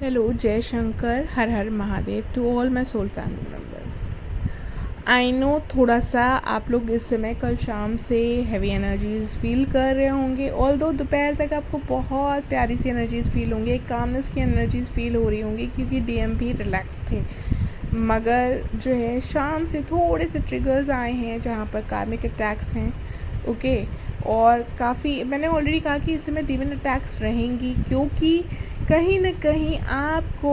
Hello, जय शंकर, हर हर Mahadev to all my soul family members. I know थोड़ा सा आप लोग इस समय कल शाम से हैवी एनर्जीज़ फील कर रहे होंगे। ऑल्दो दोपहर तक आपको बहुत प्यारी सी एनर्जीज़ फील होंगी, एक कामनेस की एनर्जीज़ फील हो रही होंगी क्योंकि डीएम भी रिलैक्स थे। मगर जो है शाम से थोड़े से ट्रिगर्स आए हैं जहाँ पर कार्मिक अटैक्स हैं। ओके, और काफ़ी मैंने ऑलरेडी कहा कि इस समय डीमन अटैक्स रहेंगी क्योंकि कहीं ना कहीं आपको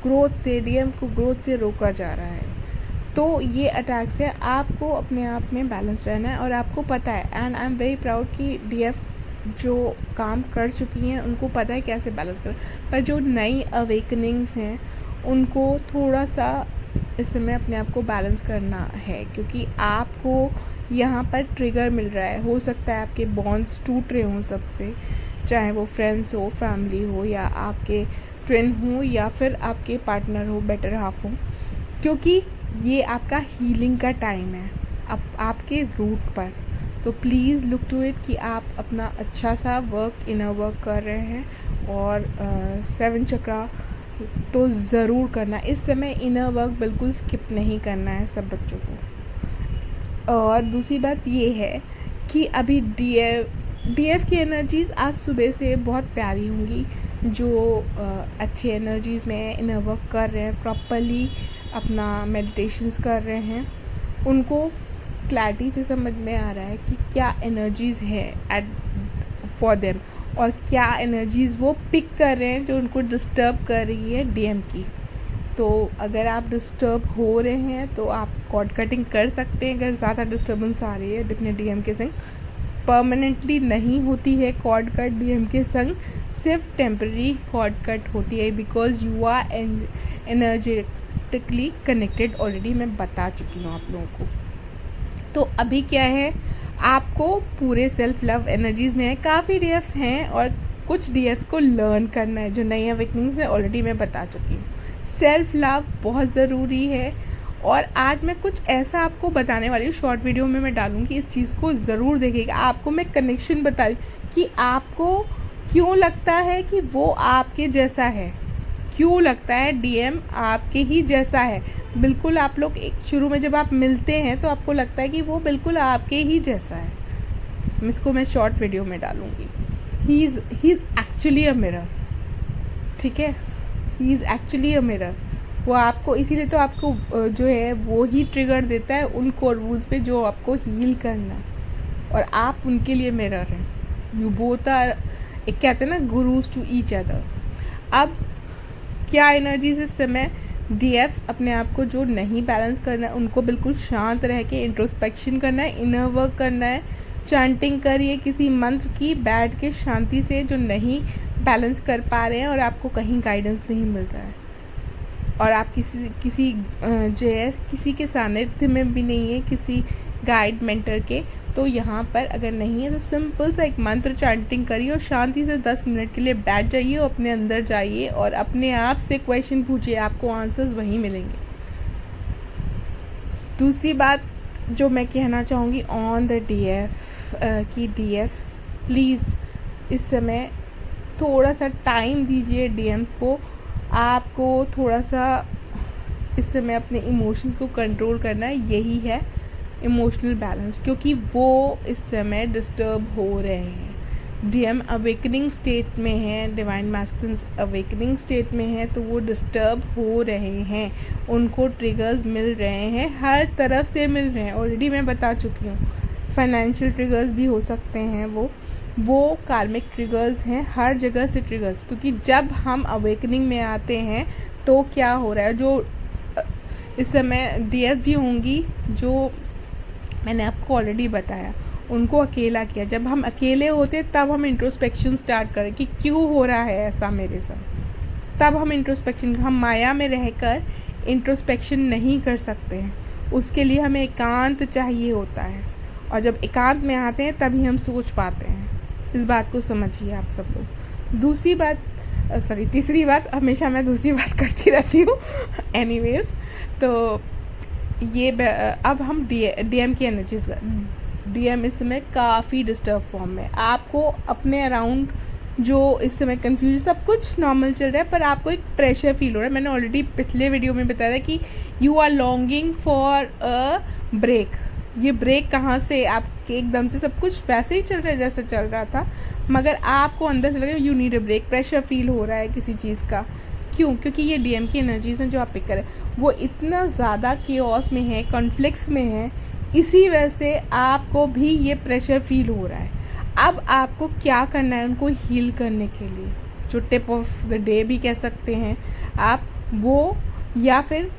ग्रोथ से डीएम को ग्रोथ से रोका जा रहा है। तो ये अटैक्स है, आपको अपने आप में बैलेंस रहना है और आपको पता है, and I am very proud कि डीएफ जो काम कर चुकी हैं उनको पता है कैसे बैलेंस करें। पर जो नई अवेकनिंग्स हैं उनको थोड़ा सा इस समय अपने आप को बैलेंस करना है क्योंकि आपको यहाँ पर ट्रिगर मिल रहा है। हो सकता है आपके बॉन्ड्स टूट रहे हों सबसे, चाहे वो फ्रेंड्स हो, फैमिली हो, या आपके ट्विन हो, या फिर आपके पार्टनर हो, बेटर हाफ हो, क्योंकि ये आपका हीलिंग का टाइम है आपके रूट पर। तो प्लीज़ लुक टू इट कि आप अपना अच्छा सा वर्क, इनर वर्क कर रहे हैं और 7 चक्रा तो ज़रूर करना। इस समय इनर वर्क बिल्कुल स्किप नहीं करना है सब बच्चों को। और दूसरी बात ये है कि अभी डीएफ की एनर्जीज़ आज सुबह से बहुत प्यारी होंगी। जो अच्छी एनर्जीज़ में इनर वर्क कर रहे हैं, प्रॉपरली अपना मेडिटेशंस कर रहे हैं, उनको क्लैरिटी से समझ में आ रहा है कि क्या एनर्जीज़ है एट फॉर देम और क्या एनर्जीज़ वो पिक कर रहे हैं जो उनको डिस्टर्ब कर रही है डीएम की। तो अगर आप डिस्टर्ब हो रहे हैं तो आप कॉर्ड कटिंग कर सकते हैं। अगर ज़्यादा डिस्टर्बेंस आ रही है अपने डीएम के संग, परमानेंटली नहीं होती है कॉर्ड कट डीएम के संग, सिर्फ टेम्पररी कॉर्ड कट होती है because you are energetically connected. Already मैं बता चुकी हूँ आप लोगों को। तो अभी क्या है, आपको पूरे सेल्फ लव एनर्जीज़ में है। काफ़ी डीएफ्स हैं और कुछ डीएफ्स को लर्न करना है, जो नई अवेकनिंग्स है ऑलरेडी मैं बता चुकी हूँ। सेल्फ लव बहुत ज़रूरी है और आज मैं कुछ ऐसा आपको बताने वाली हूँ, शॉर्ट वीडियो में मैं डालूँगी, इस चीज़ को ज़रूर देखिएगा। आपको मैं कनेक्शन बता रही हूँ कि आपको क्यों लगता है कि वो आपके जैसा है, क्यों लगता है डीएम आपके ही जैसा है। बिल्कुल आप लोग शुरू में जब आप मिलते हैं तो आपको लगता है कि वो बिल्कुल आपके ही जैसा है। इसको मैं शॉर्ट वीडियो में डालूँगी। He is actually a mirror, ठीक है, he is actually a mirror. वो आपको इसीलिए तो आपको जो है वो ही ट्रिगर देता है उन कोर रूल्स पे जो आपको हील करना है, और आप उनके लिए मिरर हैं। यू बोथ आर, एक कहते हैं ना, गुरुज टू ईच अदर। अब क्या एनर्जीज इस समय डीएफ्स अपने आप को जो नहीं बैलेंस करना है उनको बिल्कुल शांत रह के इंट्रोस्पेक्शन करना है, इनर वर्क करना है। चैंटिंग करिए किसी मंत्र की, बैठ के शांति से, जो नहीं बैलेंस कर पा रहे हैं और आपको कहीं गाइडेंस नहीं मिल रहा है और आप किसी जो है किसी के सानिध्य में भी नहीं है, किसी गाइड मेंटर के, तो यहाँ पर अगर नहीं है तो सिंपल सा एक मंत्र चैंटिंग करिए और शांति से 10 मिनट के लिए बैठ जाइए और अपने अंदर जाइए और अपने आप से क्वेश्चन पूछिए, आपको आंसर्स वहीं मिलेंगे। दूसरी बात जो मैं कहना चाहूँगी ऑन द डीएफ की डीएफ्स प्लीज़ इस समय थोड़ा सा टाइम दीजिए डीएम्स को। आपको थोड़ा सा इस समय अपने इमोशंस को कंट्रोल करना है, यही है इमोशनल बैलेंस, क्योंकि वो इस समय डिस्टर्ब हो रहे हैं। डीएम अवेकनिंग स्टेट में है, डिवाइन मैस्कुलिन्स अवेकनिंग स्टेट में है, तो वो डिस्टर्ब हो रहे हैं, उनको ट्रिगर्स मिल रहे हैं, हर तरफ से मिल रहे हैं। ऑलरेडी मैं बता चुकी हूँ, फाइनेंशियल ट्रिगर्स भी हो सकते हैं, वो कार्मिक ट्रिगर्स हैं, हर जगह से ट्रिगर्स। क्योंकि जब हम अवेकनिंग में आते हैं तो क्या हो रहा है, जो इस समय डीएस भी होंगी जो मैंने आपको ऑलरेडी बताया, उनको अकेला किया। जब हम अकेले होते तब हम इंट्रोस्पेक्शन स्टार्ट करें कि क्यों हो रहा है ऐसा मेरे साथ, तब हम इंट्रोस्पेक्शन, हम माया में रहकर इंट्रोस्पेक्शन नहीं कर सकते हैं। उसके लिए हमें एकांत चाहिए होता है और जब एकांत में आते हैं तभी हम सोच पाते हैं। इस बात को समझिए आप सब लोग। तीसरी बात, हमेशा मैं दूसरी बात करती रहती हूँ एनीवेज। तो ये अब हम डीएम की एनर्जीज, डीएम इस समय काफ़ी डिस्टर्ब फॉर्म में, आपको अपने अराउंड जो इस समय कंफ्यूज, सब कुछ नॉर्मल चल रहा है, पर आपको एक प्रेशर फील हो रहा है। मैंने ऑलरेडी पिछले वीडियो में बताया था कि you are longing for a break. ये ब्रेक कहाँ से, आपके एकदम से सब कुछ वैसे ही चल रहा है जैसे चल रहा था, मगर आपको अंदर से लग रहा है you need a break, pressure feel हो रहा है किसी चीज़ का। क्यों? क्योंकि ये डीएम की एनर्जीज हैं जो आप पिक करें, वो इतना ज़्यादा केओस में है, कॉन्फ्लिक्ट्स में है, इसी वजह से आपको भी ये प्रेशर फील हो रहा है। अब आपको क्या करना है उनको हील करने के लिए, जो टिप ऑफ द डे भी कह सकते हैं आप वो, या फिर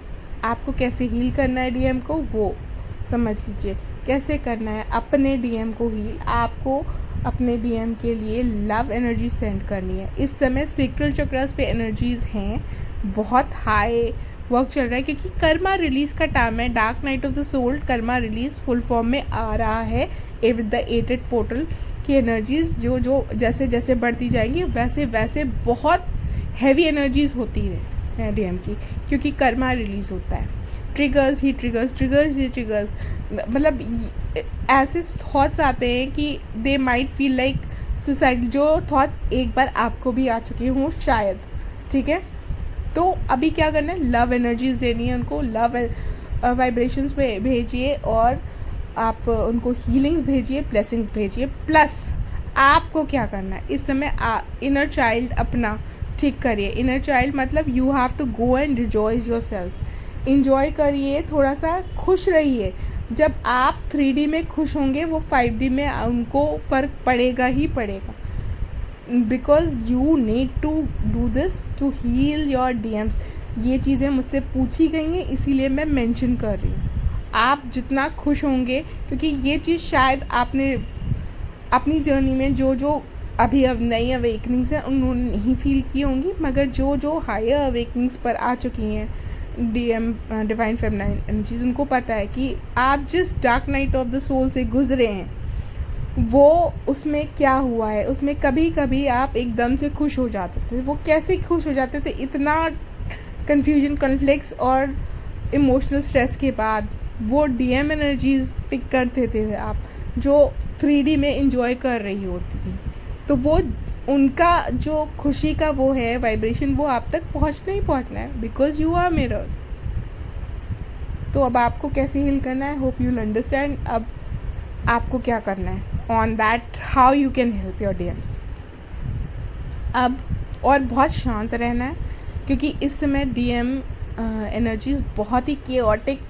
आपको कैसे हील करना है डीएम को वो समझ लीजिए। कैसे करना है अपने डीएम को हील, आपको अपने डीएम के लिए लव एनर्जी सेंड करनी है। इस समय सेक्रल चक्रास पे एनर्जीज हैं, बहुत हाई वर्क चल रहा है, क्योंकि कर्मा रिलीज का टाइम है। Dark night of the soul karma release full form में आ रहा है विद द 8 पोर्टल की एनर्जीज जो जो जैसे जैसे बढ़ती जाएंगी वैसे वैसे बहुत हैवी एनर्जीज होती है डीएम की, क्योंकि कर्मा रिलीज होता है। ट्रिगर्स ही ट्रिगर्स, मतलब ऐसे थॉट्स आते हैं कि they might feel like suicide, जो थॉट्स एक बार आपको भी आ चुके हों शायद, ठीक है। तो अभी क्या करना है, लव एनर्जीज देनी है उनको, लव वाइब्रेशंस पे भेजिए, और आप उनको हीलिंग्स भेजिए, ब्लेसिंग्स भेजिए। प्लस आपको क्या करना है इस समय, इनर चाइल्ड अपना ठीक करिए। इनर चाइल्ड मतलब you have to go and rejoice your self, enjoy करिए, थोड़ा सा खुश रहिए। जब आप 3D में खुश होंगे वो 5D में उनको फ़र्क पड़ेगा ही पड़ेगा, because you need to do this to heal your DMs. ये चीज़ें मुझसे पूछी गई हैं इसीलिए मैं मेंशन कर रही हूँ। आप जितना खुश होंगे, क्योंकि ये चीज़ शायद आपने अपनी जर्नी में जो जो अभी अब नई अवेकनिंग्स हैं उन्होंने नहीं फील की होंगी, मगर जो जो हायर अवेकनिंग्स पर आ चुकी हैं डीएम डिवाइन फेमिनाइन एनर्जीज, उनको पता है कि आप जिस dark night of the soul से गुजरे हैं वो उसमें क्या हुआ है। उसमें कभी कभी आप एकदम से खुश हो जाते थे, वो कैसे खुश हो जाते थे, इतना कन्फ्यूजन, कॉन्फ्लिक्ट्स और इमोशनल स्ट्रेस के बाद वो डीएम एनर्जीज पिक करते थे आप, जो 3D में इंजॉय कर रही होती थी। तो वो उनका जो खुशी का वो है वाइब्रेशन, वो आप तक पहुंचना ही पहुंचना है, बिकॉज यू आर मिरर्स। तो अब आपको कैसे हील करना है, होप यू विल अंडरस्टैंड। अब आपको क्या करना है on that, how you can help your DMs. अब और बहुत शांत रहना है, क्योंकि इस समय डीएम एनर्जीज बहुत ही केओटिक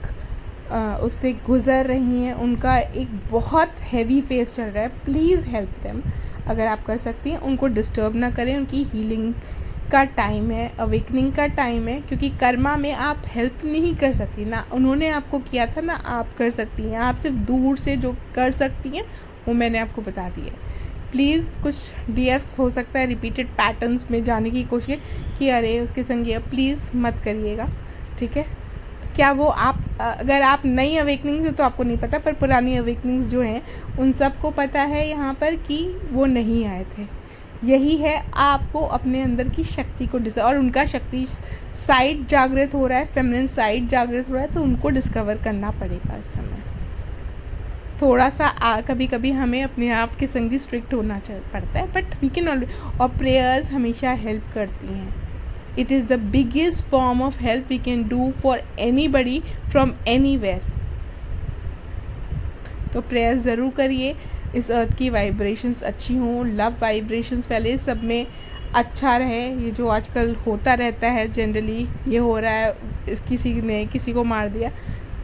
उससे गुज़र रही हैं, उनका एक बहुत हैवी फेस चल रहा है। प्लीज़ हेल्प देम, अगर आप कर सकती हैं उनको डिस्टर्ब ना करें। उनकी हीलिंग का टाइम है, अवेकनिंग का टाइम है, क्योंकि कर्मा में आप हेल्प नहीं कर सकती ना, उन्होंने आपको किया था ना आप कर सकती हैं। आप सिर्फ दूर से जो कर सकती हैं वो मैंने आपको बता दिया है। प्लीज़ कुछ डीएफ्स हो सकता है रिपीटेड पैटर्न्स में जाने की कोशिश कि अरे उसके संग ये, प्लीज़ मत करिएगा, ठीक है। क्या वो आप अगर आप नई अवेकनिंग्स है तो आपको नहीं पता, पर पुरानी अवेकनिंग्स जो हैं उन सबको पता है यहाँ पर कि वो नहीं आए थे। यही है, आपको अपने अंदर की शक्ति को और उनका शक्ति साइड जागृत हो रहा है, फेमिनिन साइड जागृत हो रहा है, तो उनको डिस्कवर करना पड़ेगा इस समय। थोड़ा सा कभी कभी हमें अपने आप के संग भी स्ट्रिक्ट होना पड़ता है, बट वी कैन ऑलवेज, और प्रेयर्स हमेशा हेल्प करती हैं। It is the biggest form of help we can do for anybody from anywhere. तो प्रेयर ज़रूर करिए, इस अर्थ की वाइब्रेशंस अच्छी हों, लव वाइब्रेशंस पहले सब में अच्छा रहे। ये जो आजकल होता रहता है जनरली, ये हो रहा है किसी ने किसी को मार दिया,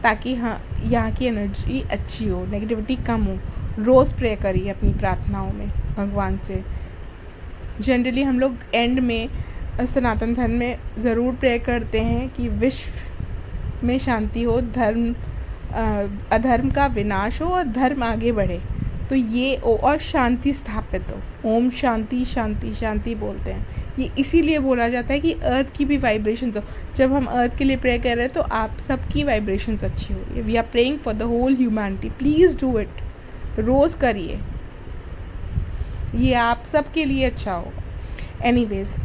ताकि हाँ यहाँ की एनर्जी अच्छी हो, नेगेटिविटी कम हो। रोज़ प्रे करिए अपनी प्रार्थनाओं में भगवान से। जनरली हम लोग एंड में सनातन धर्म में ज़रूर प्रे करते हैं कि विश्व में शांति हो, धर्म अधर्म का विनाश हो और धर्म आगे बढ़े, तो ये और शांति स्थापित हो। ओम शांति शांति शांति बोलते हैं, ये इसीलिए बोला जाता है कि अर्थ की भी वाइब्रेशंस हो। जब हम अर्थ के लिए प्रे कर रहे हैं तो आप सबकी वाइब्रेशंस अच्छी हो। We are praying for the whole humanity, please do it, रोज़ करिए, ये आप सबके लिए अच्छा होगा। एनीवेज,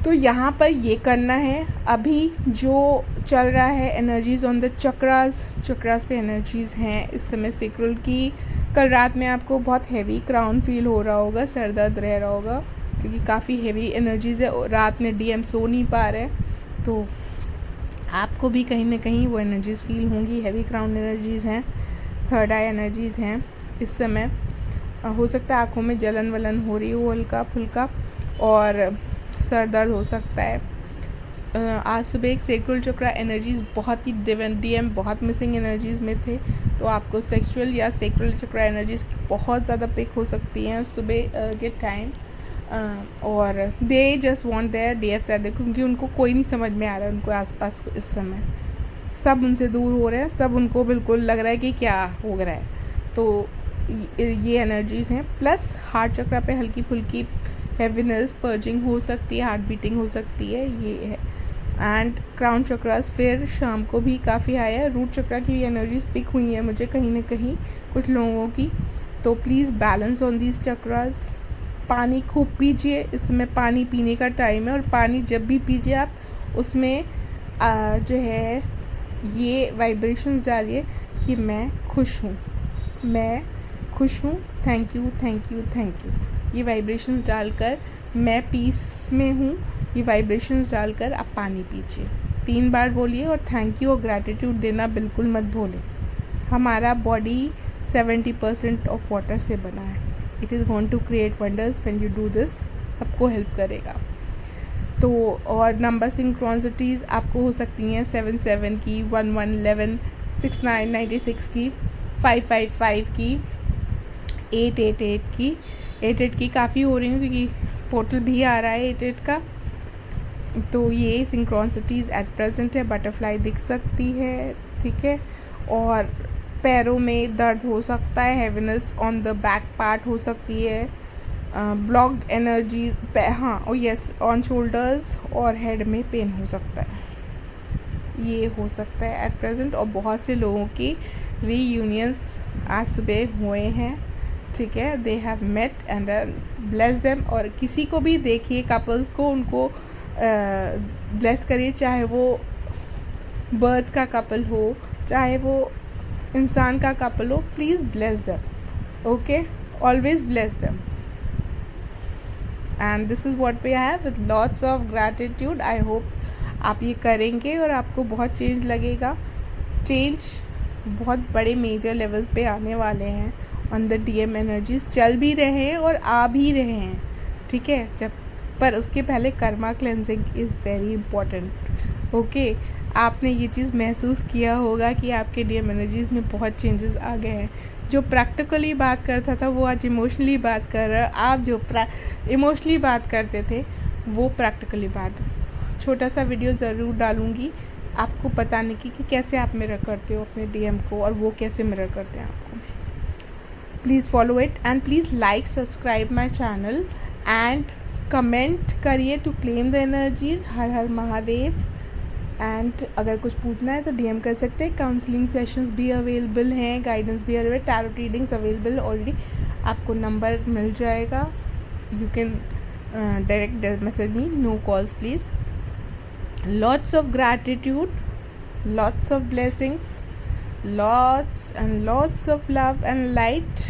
तो यहाँ पर ये करना है। अभी जो चल रहा है एनर्जीज़ ऑन द चक्रास पे एनर्जीज़ हैं इस समय सेक्रल की। कल रात में आपको बहुत हैवी क्राउन फील हो रहा होगा, सर दर्द रह रहा होगा, क्योंकि काफ़ी हेवी एनर्जीज़ है और रात में डीएम सो नहीं पा रहे हैं, तो आपको भी कहीं ना कहीं वो एनर्जीज़ फील होंगी। हैवी क्राउन एनर्जीज़ हैं, थर्ड आई एनर्जीज़ हैं इस समय। हो सकता है आँखों में जलन वलन हो रही हो हल्का फुल्का, और सर दर्द हो सकता है। आज सुबह एक सेक्रल चक्रा एनर्जीज़ बहुत ही डीएम बहुत मिसिंग एनर्जीज़ में थे, तो आपको सेक्सुअल या सेक्रल चक्रा एनर्जीज़ की बहुत ज़्यादा पिक हो सकती हैं सुबह के टाइम। और they just want their DF said, क्योंकि उनको कोई नहीं समझ में आ रहा है उनको आसपास इस समय, सब उनसे दूर हो रहे हैं, सब उनको बिल्कुल लग रहा है कि क्या हो रहा है। तो ये एनर्जीज़ हैं। प्लस हार्ट चक्रा पे हल्की फुल्की हेवीनेस पर्जिंग हो सकती है, हार्ट बीटिंग हो सकती है, ये है। एंड क्राउन चक्रास फिर शाम को भी काफ़ी हाई है। रूट चक्रा की भी एनर्जीज पिक हुई है मुझे कहीं ना कहीं कुछ लोगों की। तो please balance on these chakras. पानी खूब पीजिए, इसमें पानी पीने का टाइम है, और पानी जब भी पीजिए आप उसमें जो है ये वाइब्रेशंस डालिए कि मैं खुश हूँ, मैं खुश हूँ, thank you thank you thank you. ये वाइब्रेशंस डालकर मैं पीस में हूँ, ये वाइब्रेशंस डालकर आप पानी पीजिए। 3 बार बोलिए, और थैंक यू और ग्रैटिट्यूड देना बिल्कुल मत भूलें। हमारा बॉडी 70% ऑफ वाटर से बना है। It is going to create wonders when you do this, सबको हेल्प करेगा। तो और नंबर सिंक्रोनिसिटीज़ आपको हो सकती हैं 77 की, 11 11 69 96 की, 555 की, 888 की। 88 की काफ़ी हो रही हैं क्योंकि पोर्टल भी आ रहा है 88 का। तो ये सिंक्रोनिसिटीज़ एट प्रेजेंट है। बटरफ्लाई दिख सकती है, ठीक है। और पैरों में दर्द हो सकता है, heaviness on the back part हो सकती है, ब्लॉक्ड एनर्जीज, हाँ और यस ऑन शोल्डर्स और हेड में पेन हो सकता है, ये हो सकता है एट प्रेजेंट। और बहुत से लोगों की रीयूनियंस आज सुबह हुए हैं, ठीक है। They have met and bless them. और किसी को भी देखिए कपल्स को, उनको ब्लेस करिए, चाहे वो बर्ड्स का कपल हो, चाहे वो इंसान का कपल हो, please bless them, okay, always bless them. And this is what we have with lots of gratitude. I hope आप ये करेंगे और आपको बहुत चेंज लगेगा। चेंज बहुत बड़े मेजर लेवल पे आने वाले हैं ऑन द डीएम एनर्जीज, चल भी रहे हैं और आ भी रहे हैं, ठीक है। जब पर उसके पहले Karma cleansing is very important, okay. आपने ये चीज़ महसूस किया होगा कि आपके डीएम एनर्जीज़ में बहुत चेंजेस आ गए हैं। जो प्रैक्टिकली बात करता था वो आज इमोशनली बात कर रहा है। आप जो इमोशनली बात करते थे वो प्रैक्टिकली बात। छोटा सा वीडियो ज़रूर डालूँगी आपको बताने की कि कैसे आप मिरर करते हो अपने डीएम को और वो कैसे मिरर करते हैं आपको। Please follow it and please like subscribe my channel and comment करिए टू क्लेम द एनर्जीज़। हर हर महादेव। एंड अगर कुछ पूछना है तो डीएम कर सकते हैं। काउंसलिंग सेशंस भी अवेलेबल हैं, गाइडेंस भी available, tarot readings available already. आपको नंबर मिल जाएगा, you can direct message me, no calls please. Lots of gratitude, lots of blessings, lots and lots of love and light.